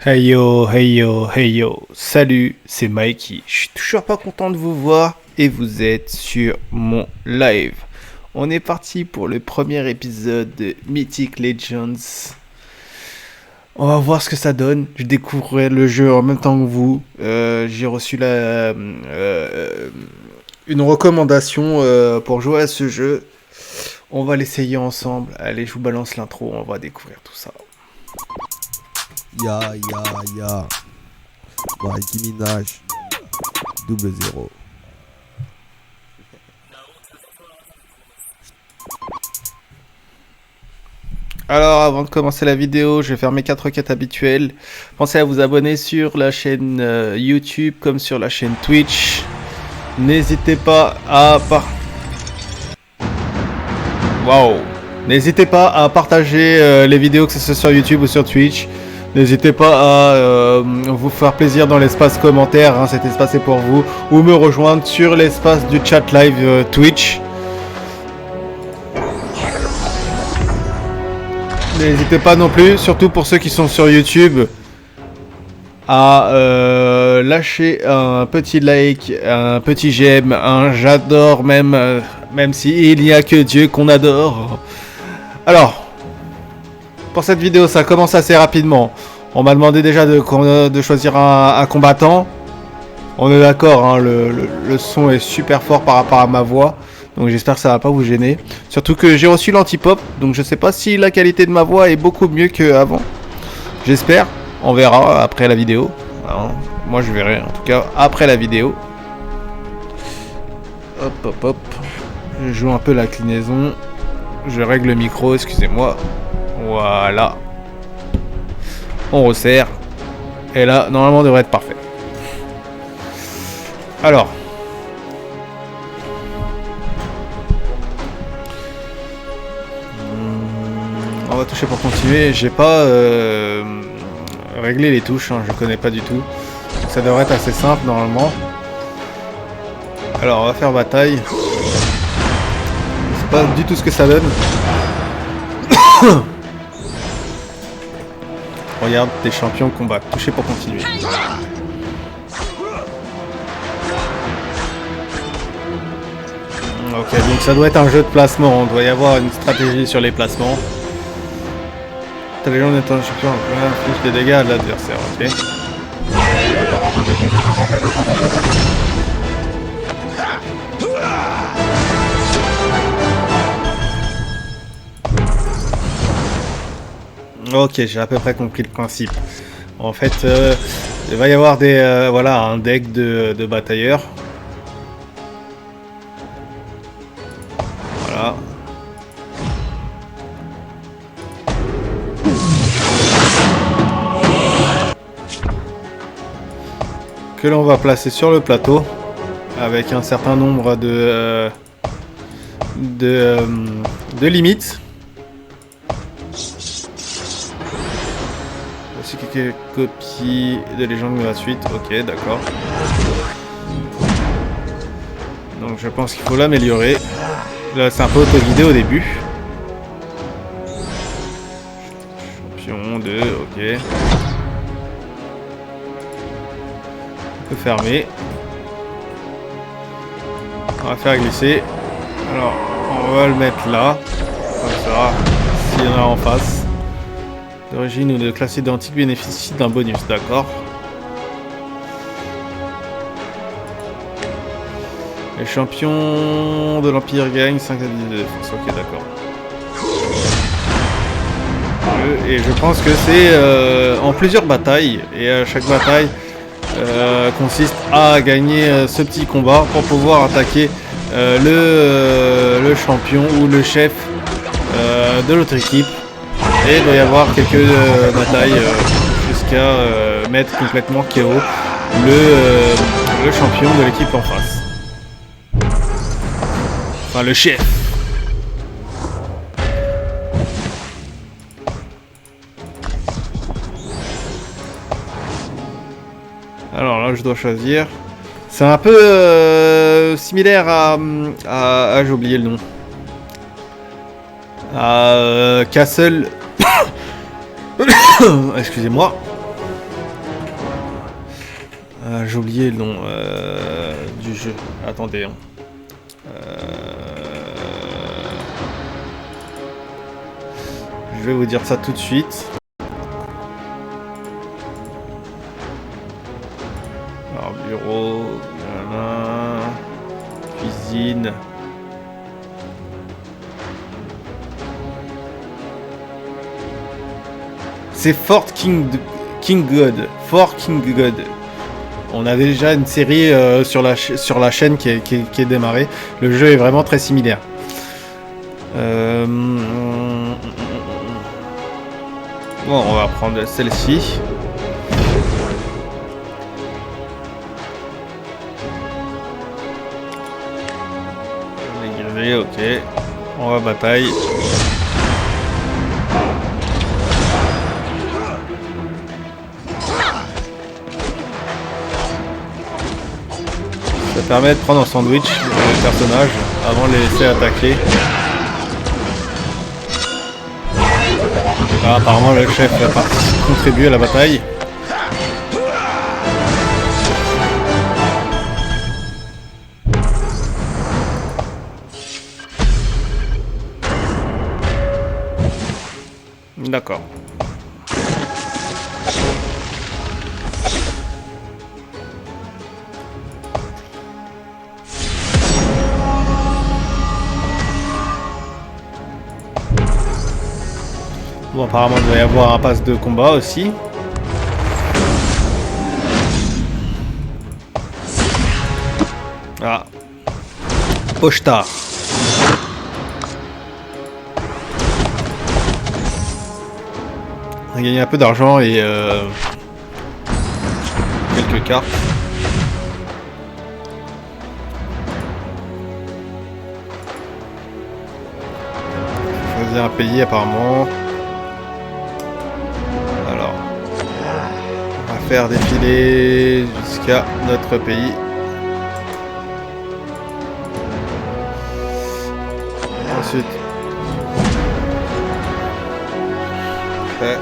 Hey yo, hey yo, hey yo, salut, c'est Mikey. Je suis toujours pas content de vous voir et vous êtes sur mon live. On est parti pour le premier épisode de Mythic Legends. On va voir ce que ça donne. Je découvrirai le jeu en même temps que vous. J'ai reçu une recommandation pour jouer à ce jeu. On va l'essayer ensemble. Allez, je vous balance l'intro, on va découvrir tout ça. Ya, ya, ya. Mikey Minaj. 0. Alors, avant de commencer la vidéo, je vais faire mes 4 requêtes habituelles. Pensez à vous abonner sur la chaîne YouTube comme sur la chaîne Twitch. N'hésitez pas à Waouh! N'hésitez pas à partager les vidéos, que ce soit sur YouTube ou sur Twitch. N'hésitez pas à vous faire plaisir dans l'espace commentaire, hein, cet espace est pour vous. Ou me rejoindre sur l'espace du chat live Twitch. N'hésitez pas non plus, surtout pour ceux qui sont sur YouTube, à lâcher un petit like, un petit j'aime, un j'adore même, même si il n'y a que Dieu qu'on adore. Alors, pour cette vidéo, ça commence assez rapidement. On m'a demandé déjà de choisir un combattant. On est d'accord, hein, le son est super fort par rapport à ma voix. Donc j'espère que ça va pas vous gêner. Surtout que j'ai reçu l'anti-pop. Donc je sais pas si la qualité de ma voix est beaucoup mieux qu'avant. J'espère. On verra après la vidéo. Alors, moi je verrai en tout cas après la vidéo. Hop hop hop. Je joue un peu la clinaison. Je règle le micro, excusez-moi. Voilà. On resserre. Et là, normalement, on devrait être parfait. Alors. On va toucher pour continuer. J'ai pas réglé les touches, hein, je connais pas du tout. Donc ça devrait être assez simple normalement. Alors, on va faire bataille. Je sais pas du tout ce que ça donne. Regarde, des champions combat. Toucher pour continuer. Ok, donc ça doit être un jeu de placement. On doit y avoir une stratégie sur les placements. T'as les gens étant champion, inflige des dégâts à l'adversaire, ok. Ok, j'ai à peu près compris le principe. En fait, il va y avoir des, voilà, un deck de batailleurs. Voilà. Que l'on va placer sur le plateau avec un certain nombre de limites. Voici quelques copies de légendes gratuites. Ok, d'accord. Donc je pense qu'il faut l'améliorer. Là, c'est un peu auto-guidé au début. Champion 2, ok. On peut fermer. On va faire glisser. Alors, on va le mettre là. Comme ça, s'il y en a en face. D'origine ou de classe identique bénéficie d'un bonus, d'accord. Les champions de l'Empire gagnent 5 à 10 de défense, ok, d'accord. Et je pense que c'est en plusieurs batailles, et chaque bataille consiste à gagner ce petit combat pour pouvoir attaquer le champion ou le chef de l'autre équipe. Et il doit y avoir quelques batailles jusqu'à mettre complètement KO le champion de l'équipe en face. Enfin, le chef. Alors là, je dois choisir. C'est un peu similaire à j'ai oublié le nom. À Castle. Excusez-moi. J'ai oublié le nom du jeu. Attendez. Hein. Je vais vous dire ça tout de suite. Alors, bureau, cuisine. C'est Fort King God. Fort King God. On a déjà une série sur la chaîne qui est démarrée. Le jeu est vraiment très similaire. Bon, on va prendre celle-ci. Les grilles, ok. On va bataille. Ça permet de prendre un sandwich le personnage avant de les laisser attaquer. Ah, apparemment le chef va contribuer à la bataille. D'accord. Bon, apparemment, il doit y avoir un pass de combat aussi. Ah. Pochtar. On a gagné un peu d'argent et quelques cartes. Choisir un pays apparemment. Faire défiler jusqu'à notre pays. Ensuite, fait.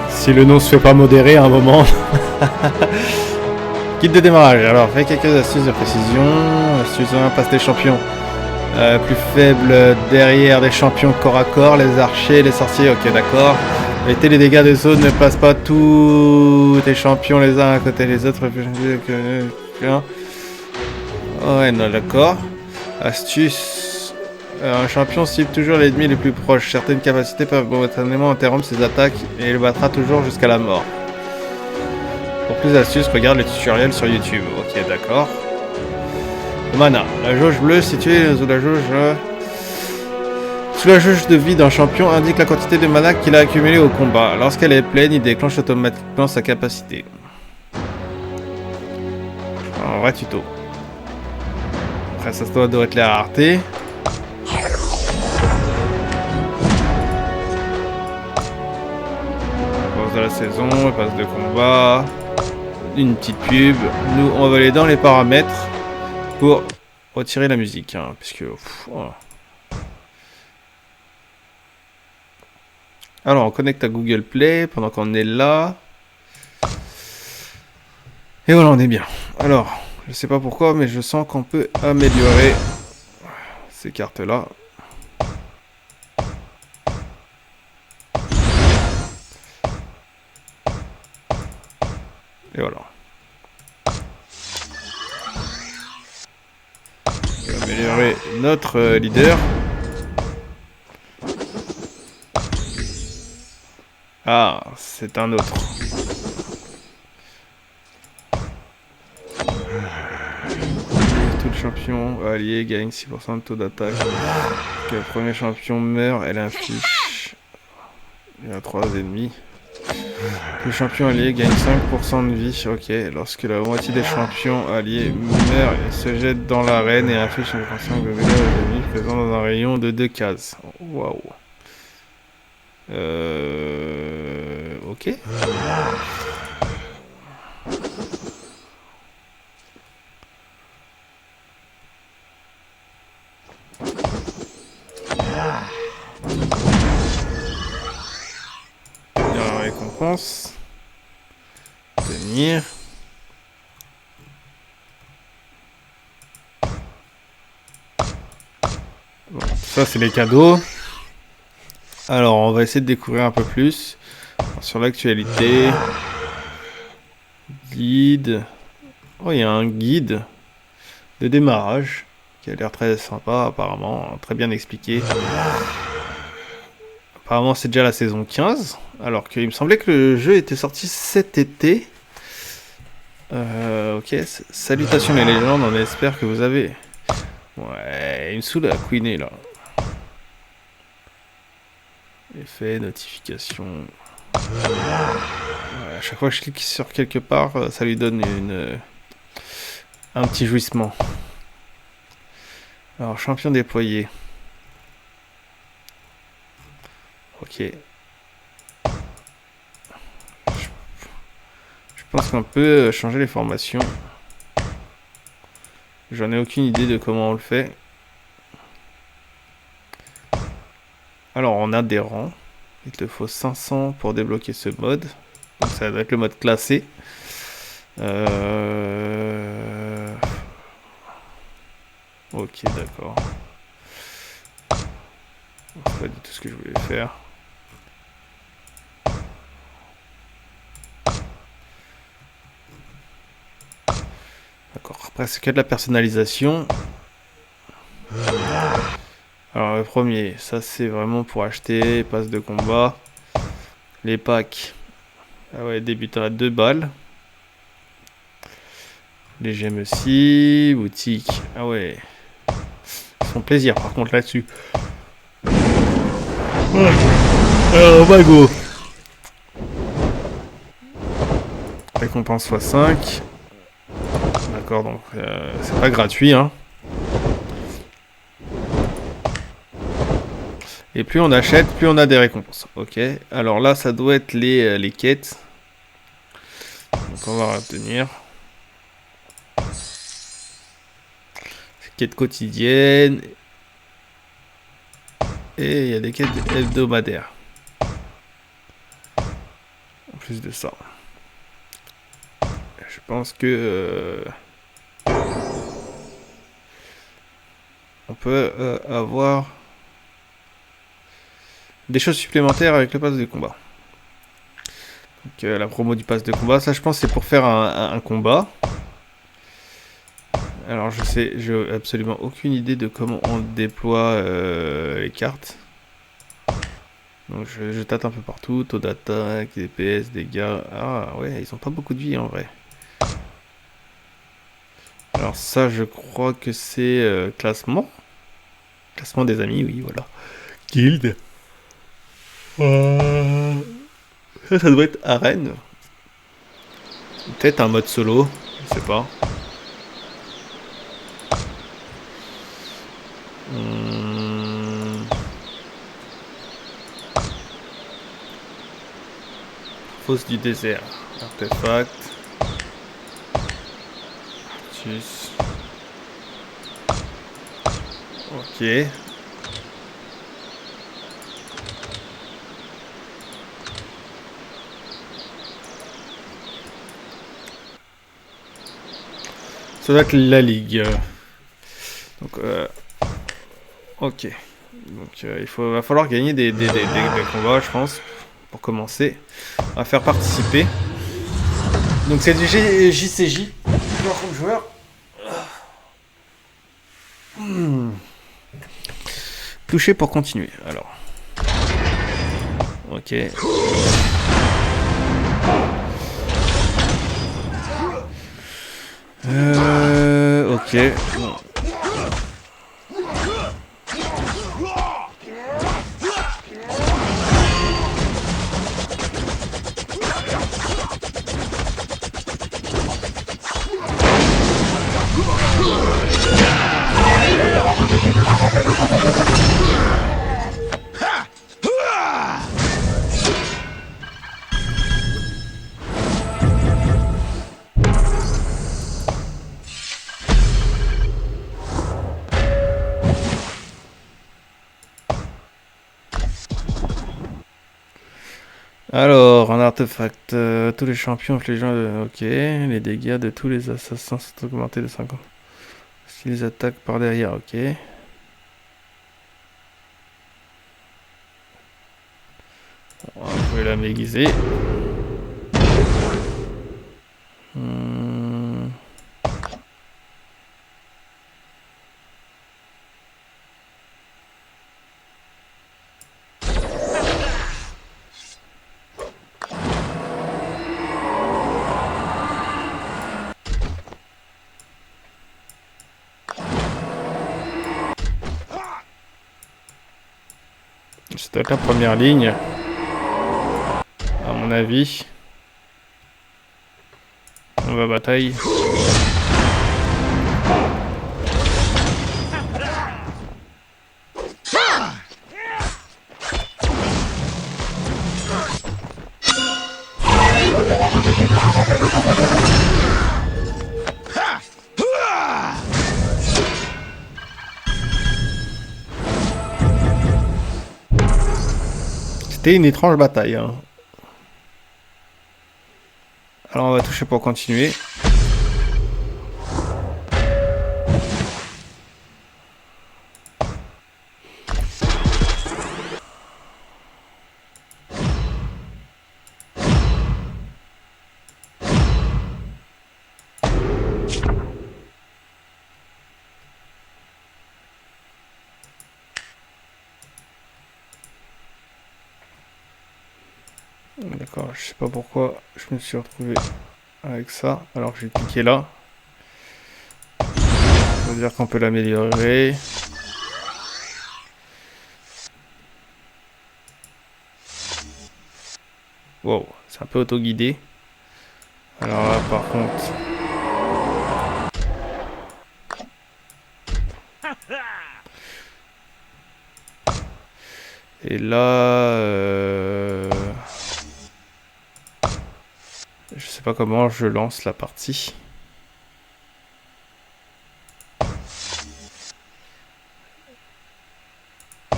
Si le nom se fait pas modérer à un moment. Guide de démarrage. Alors, fais quelques astuces de précision. Astuce 1, passe des champions. Plus faible derrière des champions corps à corps, les archers, les sorciers, ok d'accord. Éviter les dégâts de zone, ne place pas tous tes champions les uns à côté des autres. Ouais, non, d'accord. Astuce. Un champion cible toujours l'ennemi le plus proche. Certaines capacités peuvent momentanément interrompre ses attaques et le battra toujours jusqu'à la mort. Pour plus d'astuces, regarde les tutoriels sur YouTube. Ok, d'accord. Mana. La jauge bleue située sous la jauge de vie d'un champion indique la quantité de mana qu'il a accumulé au combat. Lorsqu'elle est pleine, il déclenche automatiquement sa capacité. Un vrai tuto. Après ça doit être la rareté. Pause de la saison, passe de combat. Une petite pub. Nous on va aller dans les paramètres. Pour retirer la musique, hein, puisque... Voilà. Alors, on connecte à Google Play pendant qu'on est là. Et voilà, on est bien. Alors, je sais pas pourquoi, mais je sens qu'on peut améliorer ces cartes-là. Et voilà. Améliorer notre leader. Ah, c'est un autre. Tout le champion allié gagne 6% de taux d'attaque. Le premier champion meurt, elle inflige. Il y a 3 ennemis. Le champion allié gagne 5% de vie. Ok, lorsque la moitié des champions alliés meurt, il se jette dans l'arène et inflige une tension de dégâts aux ennemis présents dans un rayon de 2 cases. Waouh. Ok. pense. Tenir. Bon, ça c'est les cadeaux. Alors on va essayer de découvrir un peu plus sur l'actualité. Guide. Oh, il y a un guide de démarrage qui a l'air très sympa apparemment, très bien expliqué. Apparemment c'est déjà la saison 15, alors qu'il me semblait que le jeu était sorti cet été. Ok, salutations les légendes, on espère que vous avez... Ouais, il me saoule à queener là. Effet, notification... Ouais, à chaque fois que je clique sur quelque part, ça lui donne un petit jouissement. Alors, champion déployé. Ok. Je pense qu'on peut changer les formations. J'en ai aucune idée de comment on le fait. Alors, on a des rangs. Il te faut 500 pour débloquer ce mode. Donc, ça doit être le mode classé. Ok, d'accord. C'est pas du tout ce que je voulais faire. D'accord, après c'est que de la personnalisation. Alors le premier, ça c'est vraiment pour acheter, passe de combat. Les packs. Ah ouais, débutant à 2 balles. Les gemmes aussi, boutique. Ah ouais. Ils font plaisir par contre là-dessus. Ouais. Alors on va go. Récompense x5. D'accord, donc c'est pas gratuit, hein. Et plus on achète, plus on a des récompenses. Ok, alors là, ça doit être les quêtes. Donc on va retenir. C'est quêtes quotidiennes. Et il y a des quêtes hebdomadaires. En plus de ça. Je pense que... on peut avoir... des choses supplémentaires avec le pass de combat. Donc la promo du pass de combat, ça je pense c'est pour faire un combat. Alors j'ai absolument aucune idée de comment on déploie les cartes. Donc je tâte un peu partout, taux d'attaque, DPS, dégâts. Ah ouais, ils ont pas beaucoup de vie en vrai. Alors ça je crois que c'est classement. Classement des amis, oui voilà. Guild. Ça doit être arène. Peut-être un mode solo, je sais pas. Fosse du désert. Artefact. Artus. Ok. Ça doit être la ligue. Donc, ok. Donc, va falloir gagner des combats, je pense, pour commencer à faire participer. Donc, c'est du JCJ. Joueur comme joueur. Toucher pour continuer. Alors. Ok. Ok. Bon. Alors, un artefact. Tous les champions infligeant... Ok. Les dégâts de tous les assassins sont augmentés de 50. S'ils attaquent par derrière, ok. Je vais la m'aiguiser. Ça doit être la première ligne. À mon avis. On va bataille. C'était une étrange bataille. Hein. Alors on va toucher pour continuer. D'accord, je sais pas pourquoi je me suis retrouvé avec ça. Alors j'ai cliqué là. Ça veut dire qu'on peut l'améliorer. Wow, c'est un peu auto-guidé. Alors là par contre... Et là... Je sais pas comment je lance la partie.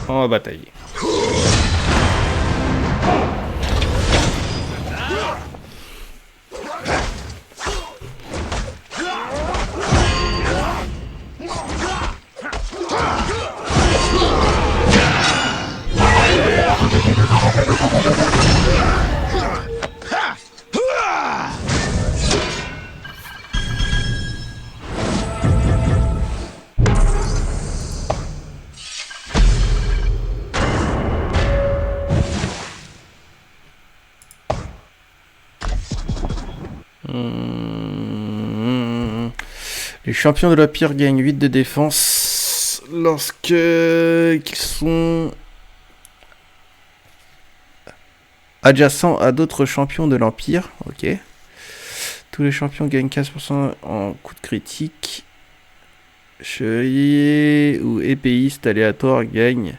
On va batailler. Les champions de la pire gagnent 8 de défense lorsque ils sont adjacents à d'autres champions de l'Empire. Ok. Tous les champions gagnent 15% en coup de critique. Chevalier ou épéiste aléatoire gagne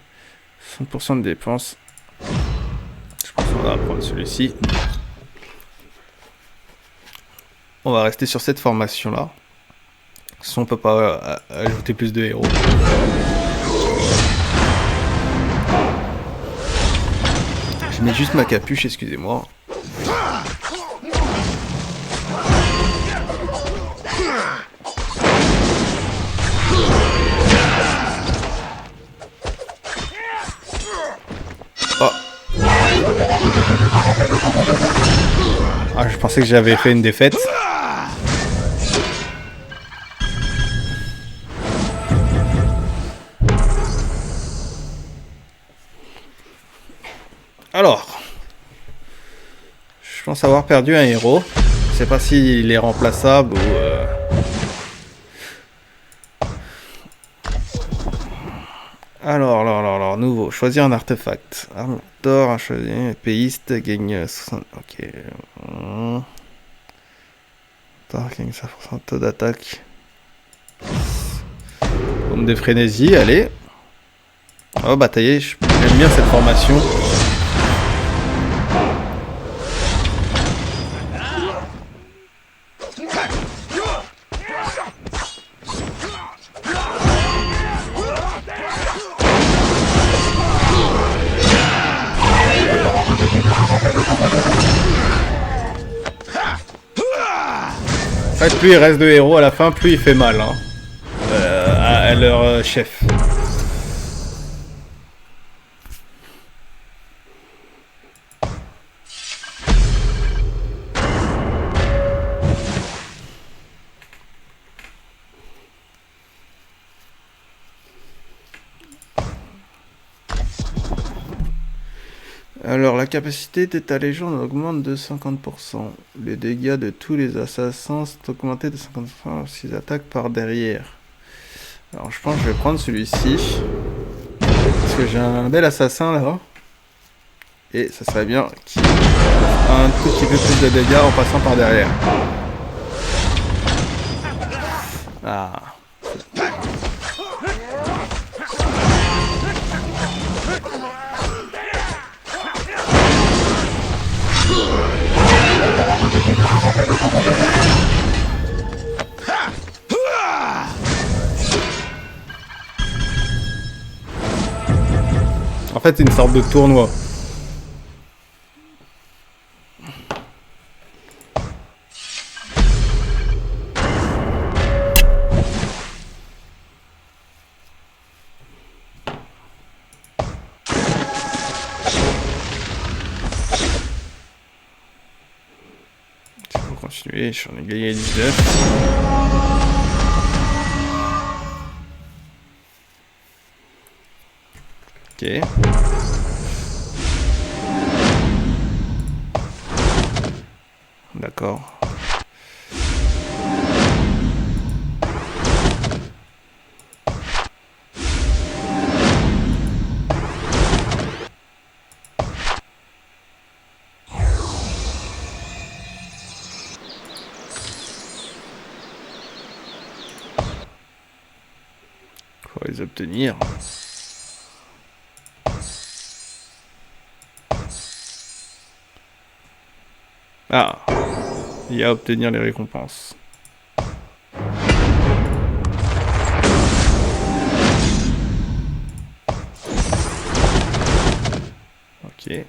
60% de dépenses. Je pense qu'on va prendre celui-ci. On va rester sur cette formation-là. Sinon on peut pas ajouter plus de héros. Je mets juste ma capuche, excusez-moi. Oh. Ah, je pensais que j'avais fait une défaite. Alors, je pense avoir perdu un héros. Je sais pas s'il est remplaçable ou... Alors, nouveau. Choisir un artefact. Arme d'or, un chevalier, épéiste, gagne 60... Ok. Gagne 5% taux d'attaque. Bombe de frénésie, allez. Oh, batailler, j'aime bien cette formation. En fait, plus il reste de héros à la fin, plus il fait mal hein, à leur chef. Alors, la capacité de ta légende augmente de 50%. Les dégâts de tous les assassins sont augmentés de 50% s'ils attaquent par derrière. Alors, je pense que je vais prendre celui-ci. Parce que j'ai un bel assassin là. Et ça serait bien qu'il ait un tout petit peu plus de dégâts en passant par derrière. Ah. En fait, c'est une sorte de tournoi. Il faut continuer, j'en ai gagné 19. Ok. D'accord. Faut les obtenir. Ah, il y a à obtenir les récompenses. Ok.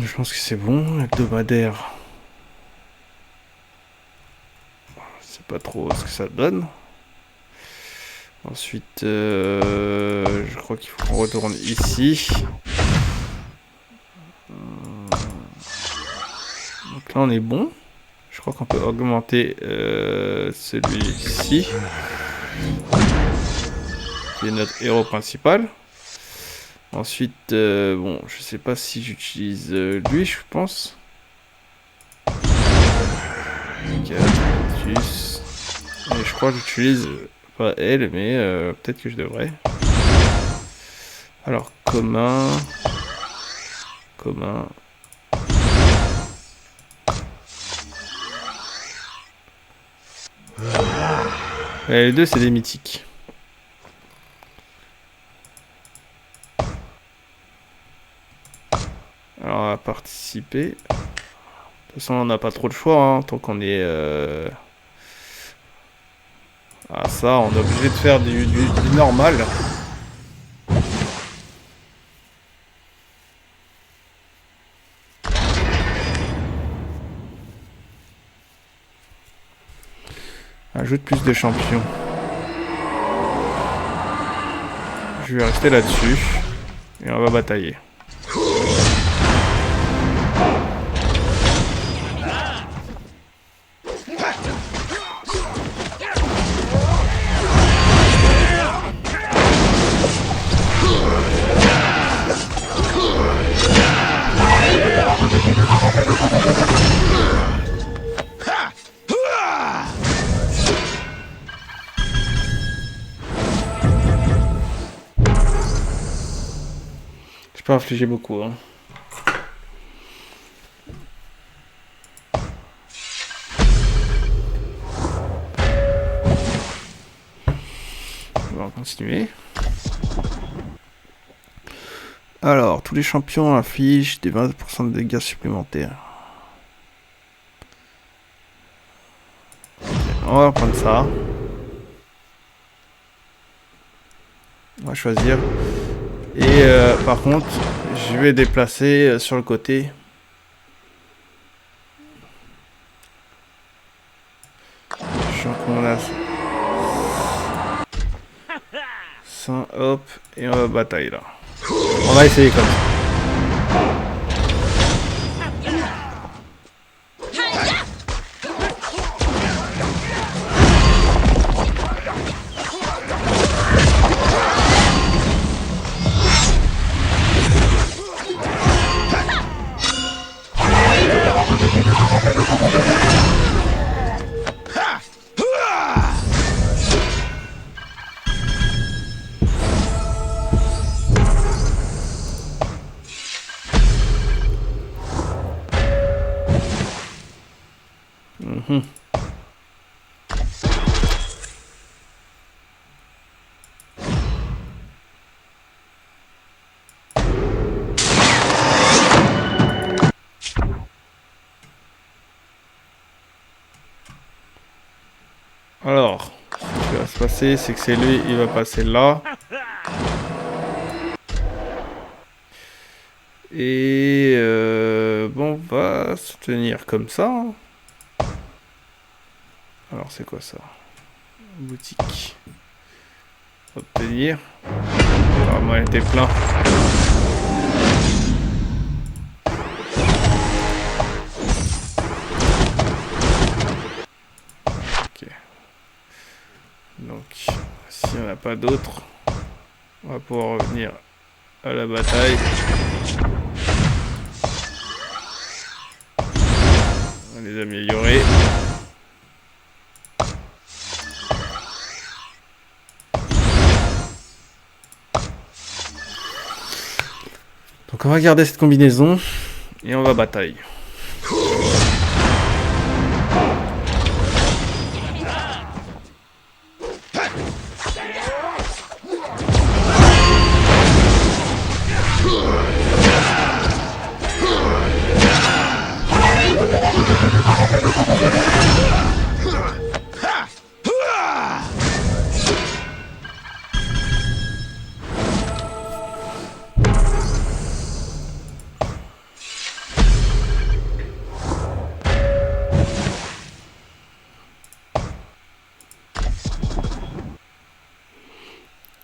Je pense que c'est bon, hebdomadaire. C'est pas trop ce que ça donne. Ensuite, je crois qu'il faut qu'on retourne ici. Donc là, on est bon. Je crois qu'on peut augmenter celui-ci, qui est notre héros principal. Ensuite, bon, je sais pas si j'utilise lui, je pense. Catus. Et je crois que j'utilise pas elle, mais peut-être que je devrais. Alors, commun. Commun. Et les deux, c'est des mythiques. Alors, on va participer. De toute façon, on n'a pas trop de choix, hein, tant qu'on est... Ah, ça, on est obligé de faire du normal. Ajoute plus de champions. Je vais rester là-dessus. Et on va batailler. Je peux infliger beaucoup, hein. On va continuer. Alors, tous les champions infligent des 20% de dégâts supplémentaires. Okay, on va prendre ça. On va choisir. Et par contre, je vais déplacer sur le côté. Je sens qu'on a ça, hop, et on va bataille là. On va essayer comme ça. Alors, ce qui va se passer, c'est que c'est lui, il va passer là. Et bon, on va se tenir comme ça. Alors, c'est quoi ça? Boutique. Obtenir. Apparemment, elle était plein. Ok. Donc, si on n'a pas d'autres, on va pouvoir revenir à la bataille. On va les améliorer. Donc on va garder cette combinaison et on va bataille.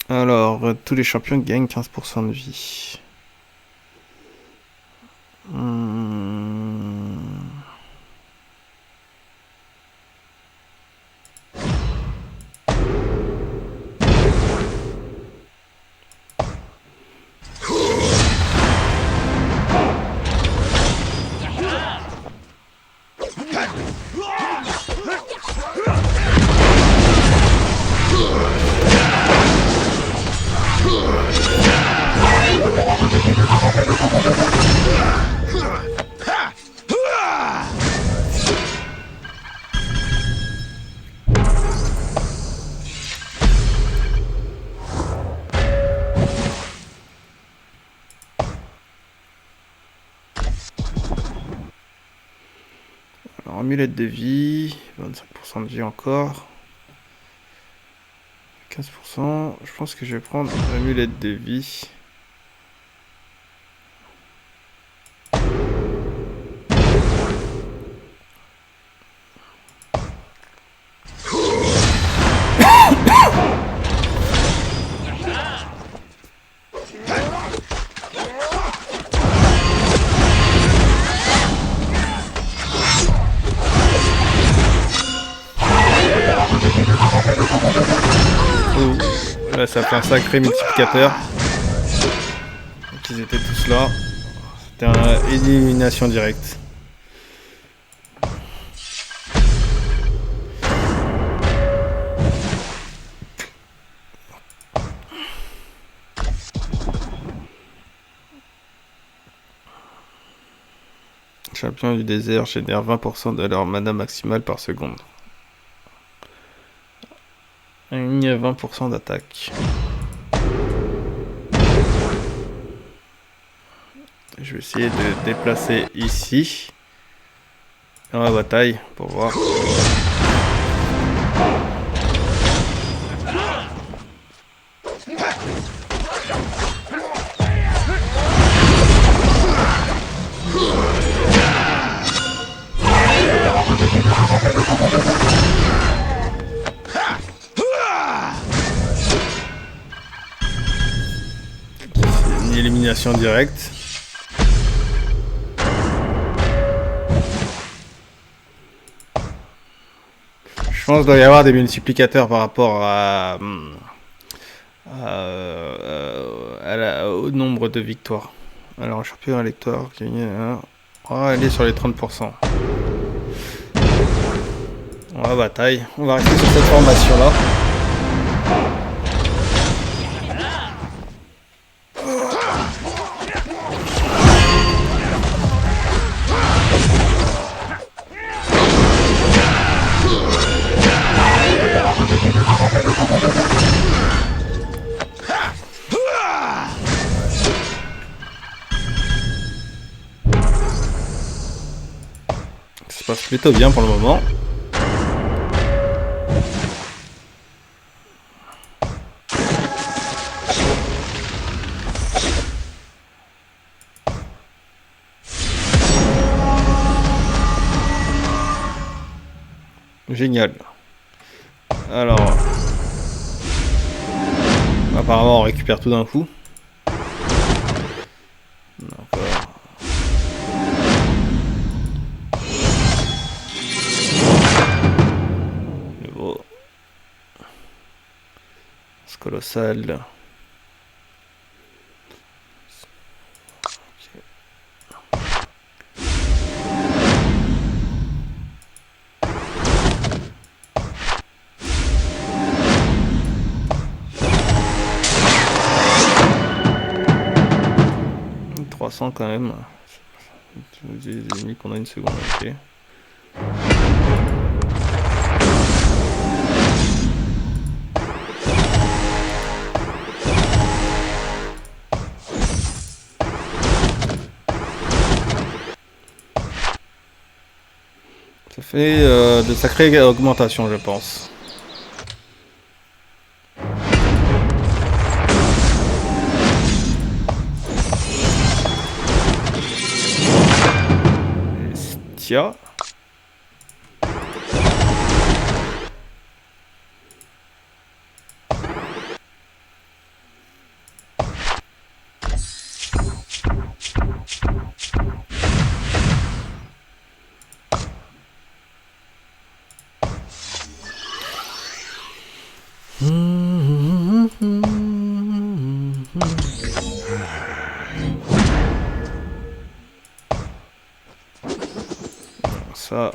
Alors, tous les champions gagnent 15% de vie. Alors, amulette de vie, 25% de vie encore. 15%, je pense que je vais prendre l'amulette de vie. Là, ça fait un sacré multiplicateur. Donc, ils étaient tous là. C'était une élimination directe. Champion du désert génère 20% de leur mana maximale par seconde. Il y a 20% d'attaque. Je vais essayer de déplacer ici. Dans la bataille pour voir. élimination directe. Je pense qu'il doit y avoir des multiplicateurs par rapport au nombre de victoires. Alors, champion électoire, elle est sur les 30%. On va bataille. On va rester sur cette formation-là. Ça se passe plutôt bien pour le moment. Génial. Alors, apparemment on récupère tout d'un coup. D'accord. Nouveau. C'est colossal. Quand même. Des ennemis pendant une seconde, ok. Ça fait de sacrées augmentations, je pense. Tiens. Ça,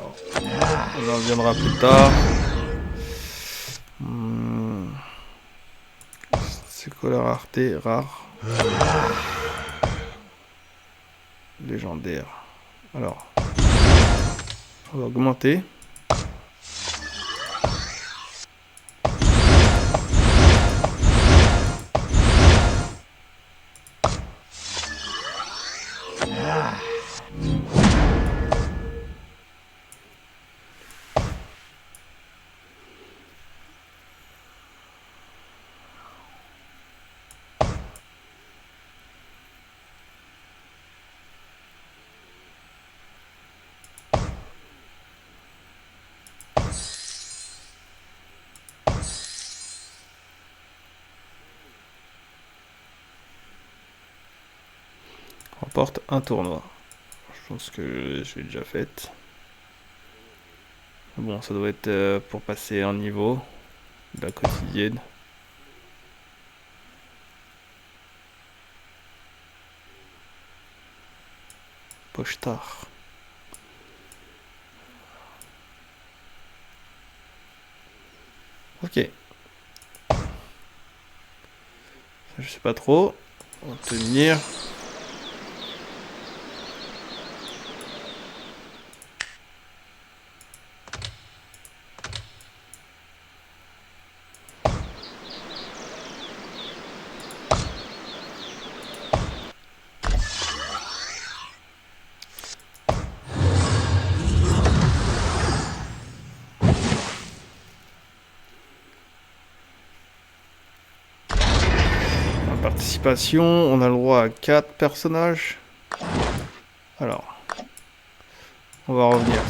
on en reviendra plus tard. C'est quoi la rareté? Rare. Légendaire. Alors, on va augmenter. Remporte un tournoi. Je pense que je l'ai déjà fait. Bon, ça doit être pour passer un niveau de la quotidienne. Pochtar. Ok. Ça, je sais pas trop. Obtenir. Participation, on a le droit à 4 personnages. Alors, on va revenir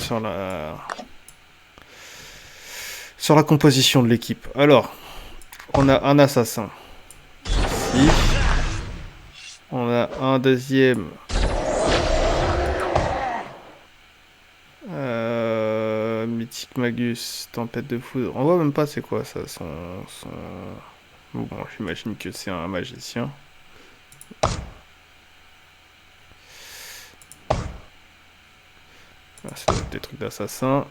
sur la composition de l'équipe. Alors, on a un assassin. Ici. On a un deuxième. Mythique Magus, tempête de foudre. On voit même pas c'est quoi ça, son... Bon, j'imagine que c'est un magicien. Ah, ça doit être des trucs d'assassin.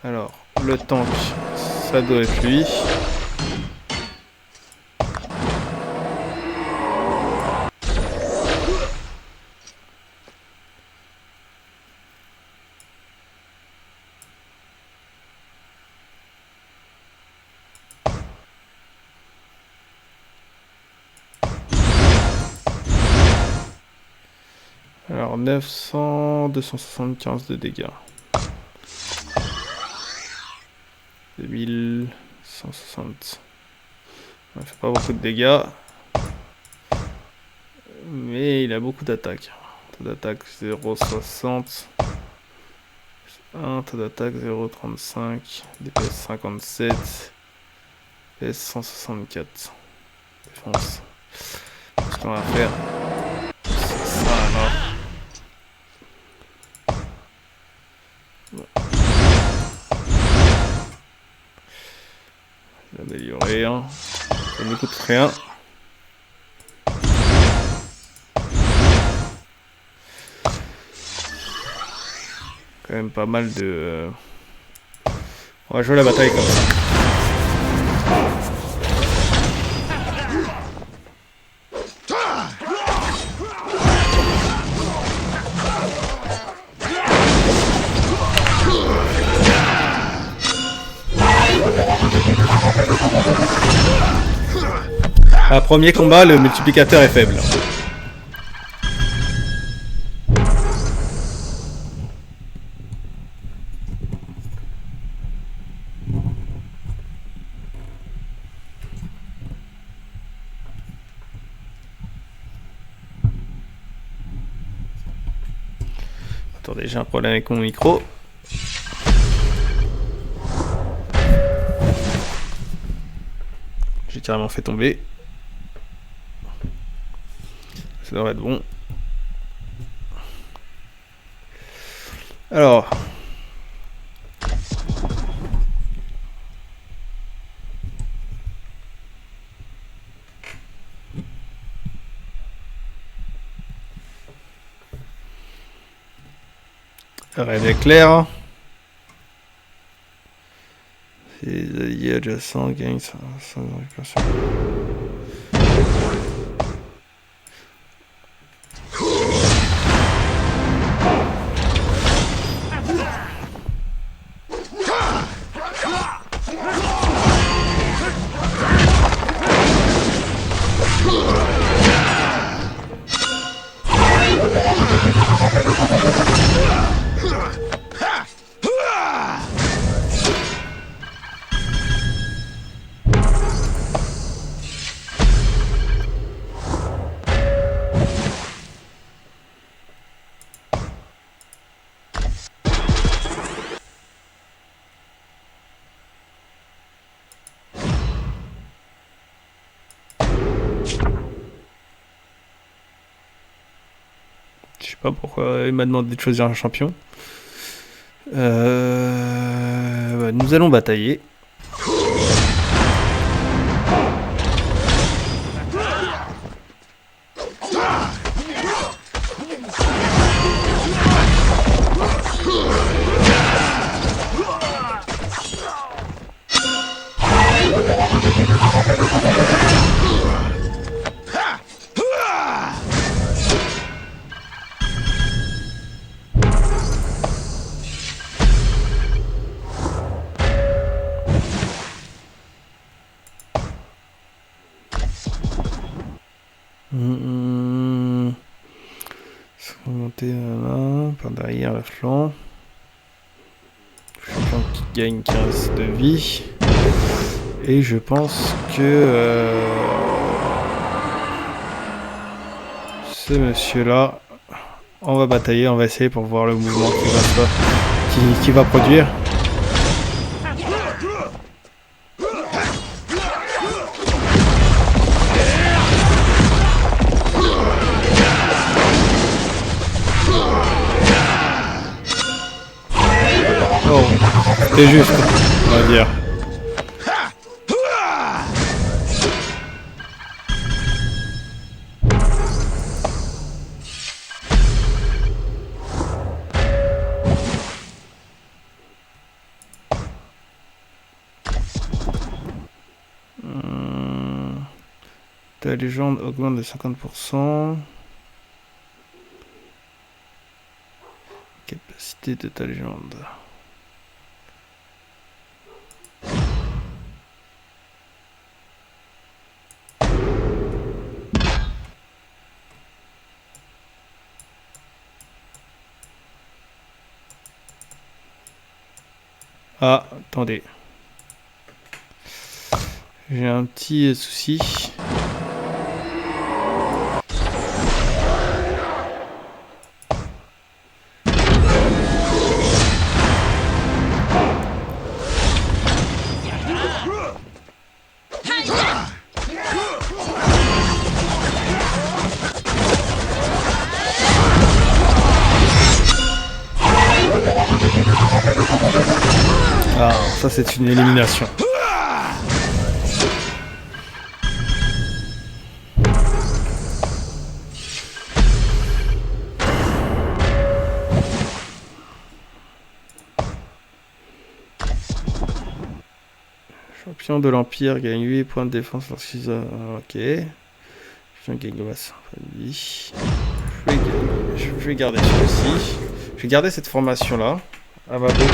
Alors, le tank, ça doit être lui. Alors 900, 275 de dégâts. 2160. Ça fait pas beaucoup de dégâts. Mais il a beaucoup d'attaques. Taux d'attaque 0,60. Taux d'attaque 0,35. DPS 57. DPS 164. Défense. Ce qu'on va faire. C'est ça alors. Améliorer, hein. Ça ne coûte rien. Quand même pas mal de... On va jouer la bataille comme ça. À premier combat, le multiplicateur est faible. Attendez, j'ai un problème avec mon micro. J'ai carrément fait tomber. Ça devrait être bon. Alors. Rêve éclair. Les alliés adjacents gagnent sans récupération. Je sais pas pourquoi il m'a demandé de choisir un champion. Nous allons batailler. Monter là, par derrière le flanc. Champion qui gagne 15 de vie. Et je pense que ce monsieur là, on va batailler, on va essayer pour voir le mouvement qui va produire. C'était juste, on va dire. Ta légende augmente de 50%. Capacité de ta légende. Ah, attendez. J'ai un petit souci. Ah, ça c'est une élimination. Champion de l'Empire gagne 8 points de défense lorsqu'ils ont... Ok. Champion gagne masse. Je vais garder celui-ci. Je vais garder cette formation-là. Ah bah bon.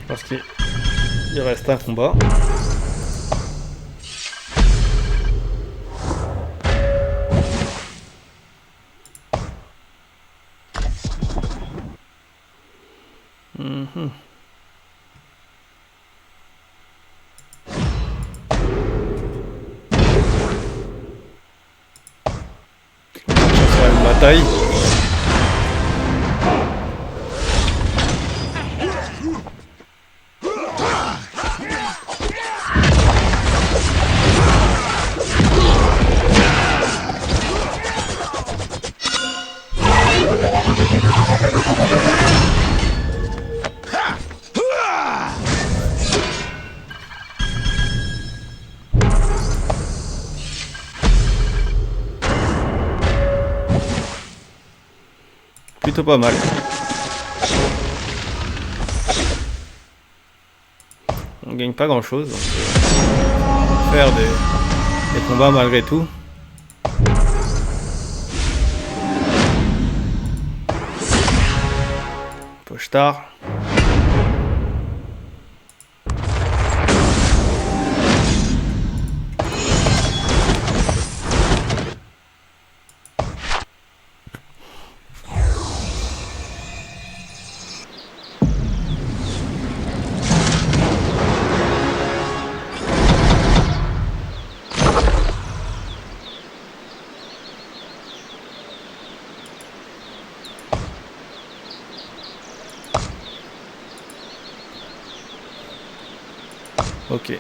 Parce qu'il reste un combat. Ça sera une bataille. Plutôt pas mal. On gagne pas grand chose. Faire des combats malgré tout. Pochtar. Ok.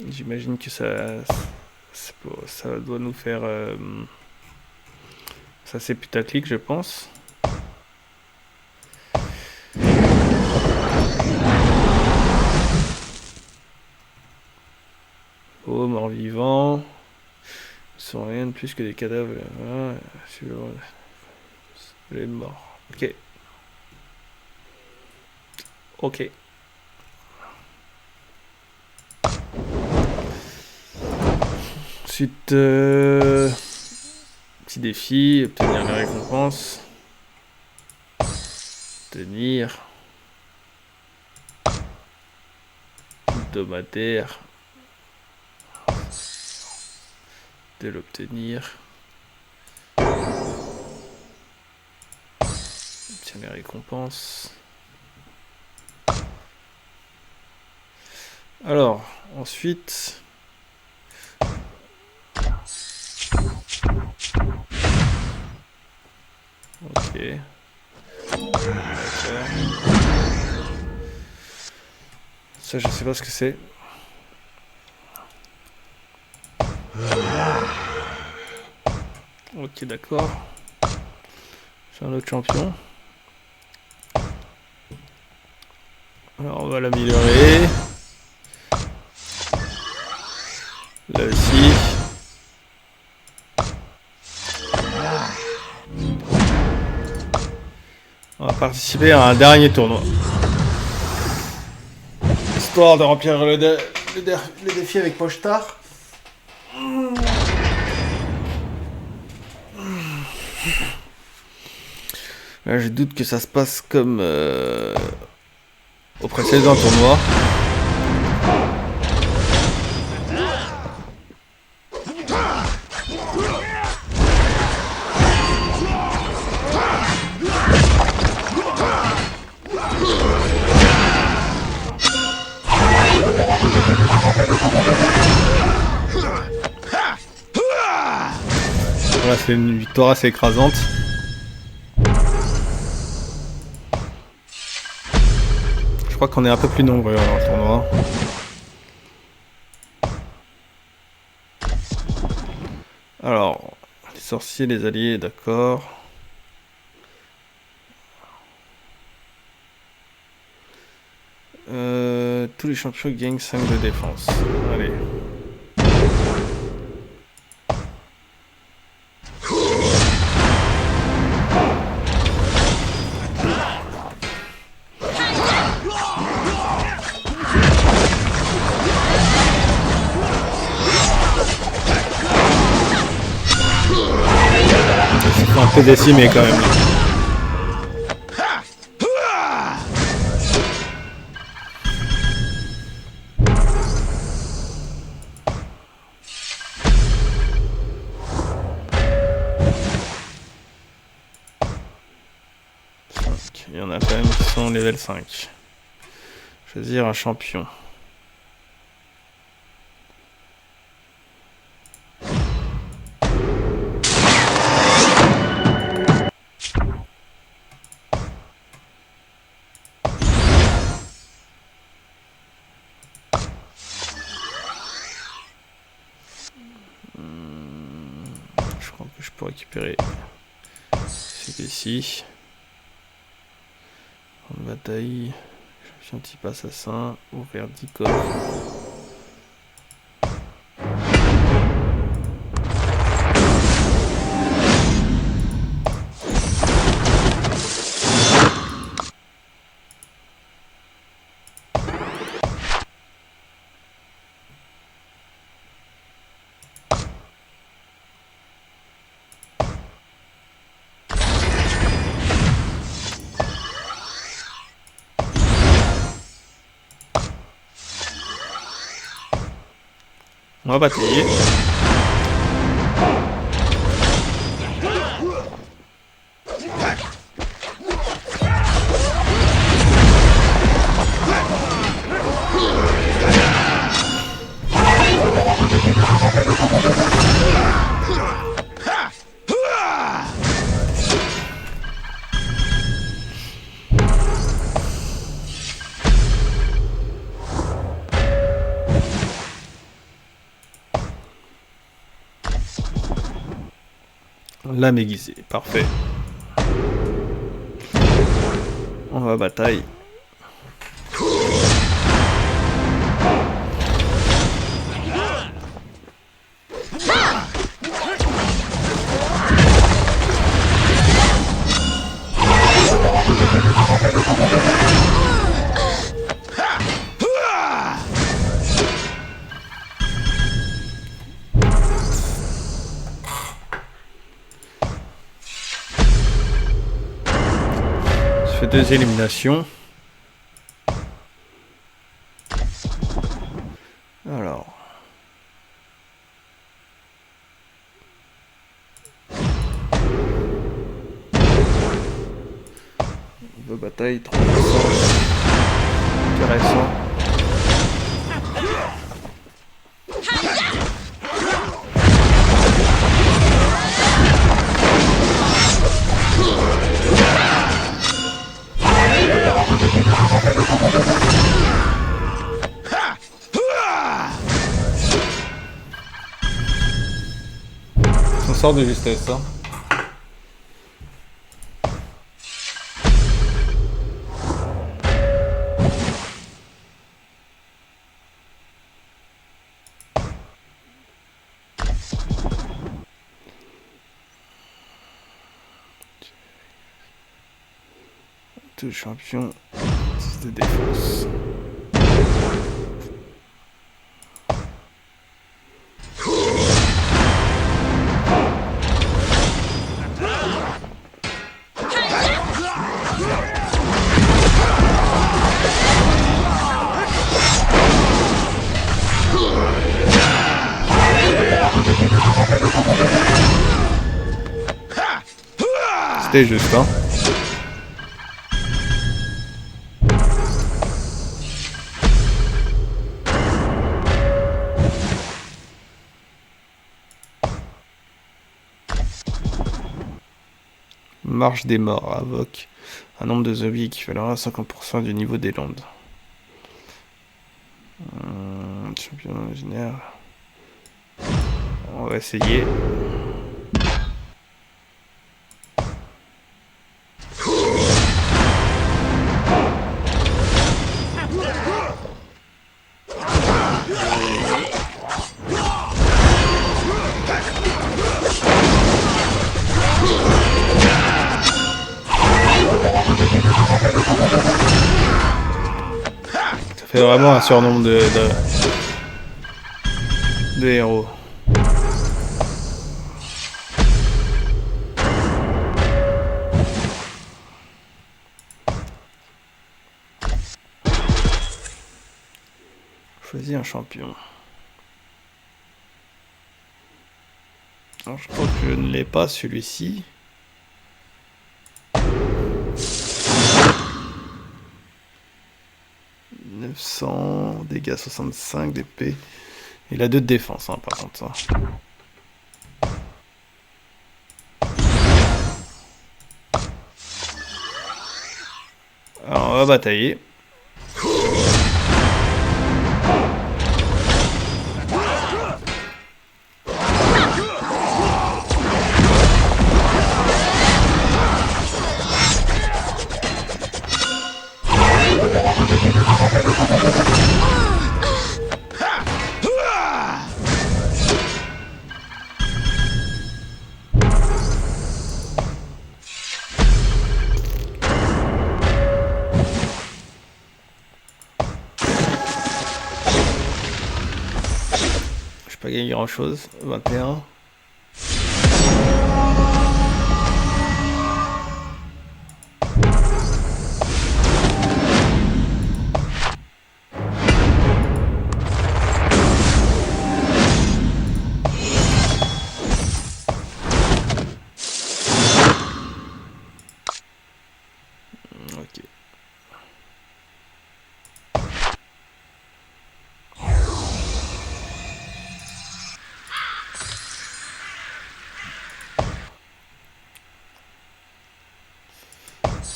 J'imagine que ça doit nous faire... ça c'est putaclic, je pense. Oh, mort-vivant. Ils sont rien de plus que des cadavres. Ah, les morts. Ok. Ok. Ensuite, petit défi, obtenir la récompense. Obtenir. Hebdomadaire. De l'obtenir. Obtenir les récompenses. Alors, ensuite, Ok. D'accord. Ça, je sais pas ce que c'est. Ok, d'accord. J'ai un autre champion. Alors, on va l'améliorer. Là aussi. On va participer à un dernier tournoi. Histoire de remplir le défi avec Pochtar. Là, je doute que ça se passe comme au précédent tournoi. Voilà, c'est une victoire assez écrasante. Je crois qu'on est un peu plus nombreux dans le tournoi. Alors, les sorciers, les alliés, d'accord. Tous les champions gagnent 5 de défense. Allez. Un peu décimé quand même. Il y en a quand même qui sont level 5. Choisir un champion. Je crois que je peux récupérer celui-ci. En bataille, champion type assassin, ouvrir 10 coffres. On va batailler. Lame aiguisée, parfait. On va bataille. Je fais 2 éliminations. Alors. De bataille 3%. Intéressant. On sort de justesse, hein. Deux champions de défense. C'était juste, hein. Marche des morts invoque un nombre de zombies équivalent à 50% du niveau des landes. Champion imaginaire. On va essayer. Ça fait vraiment un surnombre de héros. Choisis un champion. Alors, je crois que je ne l'ai pas celui-ci. Dégâts 65 d'épée. Il a 2 de défense, hein, par contre. Ça. Alors on va batailler. Pas gagné grand chose. 21. Ok.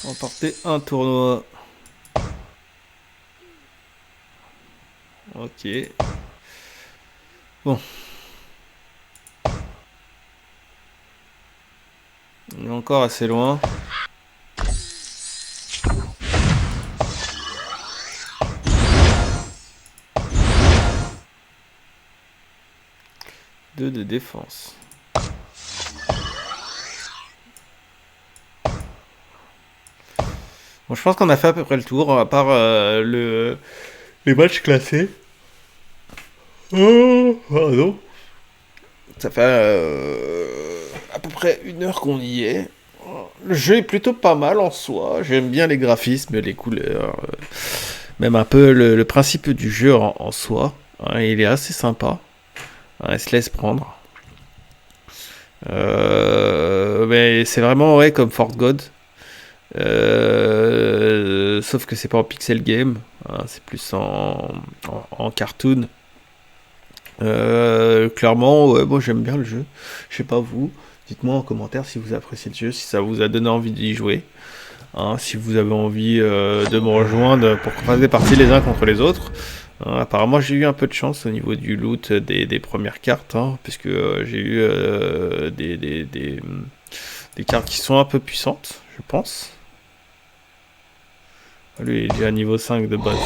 Remporter un tournoi. Ok. Bon. On est encore assez loin. Deux de défense. Bon, je pense qu'on a fait à peu près le tour, à part les matchs classés. Oh, non. Ça fait à peu près 1 heure qu'on y est. Le jeu est plutôt pas mal en soi. J'aime bien les graphismes, les couleurs. Même un peu le principe du jeu en soi. Hein, il est assez sympa. Hein, il se laisse prendre. Mais c'est vraiment ouais, comme Fort God. Sauf que c'est pas en pixel game. Hein, c'est plus en cartoon. Clairement, ouais, moi j'aime bien le jeu. Je sais pas vous. Dites-moi en commentaire si vous appréciez le jeu, si ça vous a donné envie d'y jouer. Hein, si vous avez envie de me rejoindre pour qu'on fasse des parties les uns contre les autres. Hein, apparemment j'ai eu un peu de chance au niveau du loot des premières cartes, hein, puisque j'ai eu des cartes qui sont un peu puissantes, je pense. Lui, il est à niveau 5 de base.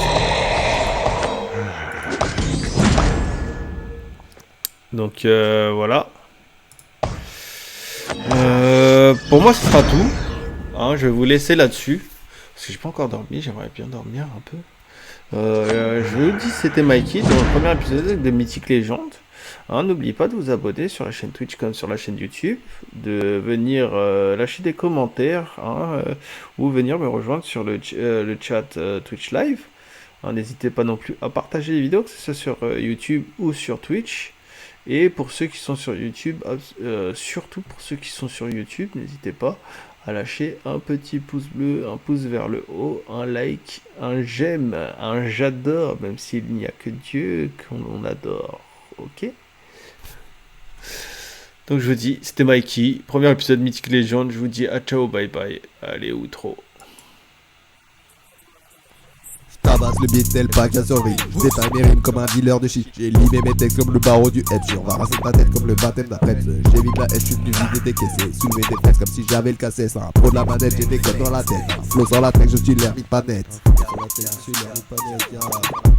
Donc voilà. Pour moi, ce sera tout. Hein, je vais vous laisser là-dessus. Parce que j'ai pas encore dormi, j'aimerais bien dormir un peu. Je vous dis, c'était Mikey dans le premier épisode de Mythic Legend. Hein, n'oubliez pas de vous abonner sur la chaîne Twitch comme sur la chaîne YouTube, de venir lâcher des commentaires, hein, ou venir me rejoindre sur le chat Twitch Live. Hein, n'hésitez pas non plus à partager les vidéos, que ce soit sur YouTube ou sur Twitch. Et pour ceux qui sont sur YouTube, surtout pour ceux qui sont sur YouTube, n'hésitez pas à lâcher un petit pouce bleu, un pouce vers le haut, un like, un j'aime, un j'adore, même s'il n'y a que Dieu qu'on adore. Ok? Donc je vous dis, c'était Mikey, premier épisode Mythic Legend, je vous dis à ciao, bye bye, allez outro. Tabasse le beat tel pas qu'à survie. J'éteins mes rimes comme un dealer de shit. J'ai limé mes textes comme le barreau du FG. On va raser ta tête comme le baptême d'un prêtre. J'évite la S, je suis venu vider tes caissés. Soulever des fesses comme si j'avais le cassé. C'est un pro de la manette, j'ai des codes dans la tête. Flow sur la tête, je suis l'ermite pas net. Sur la tête, je suis l'ermite pas net,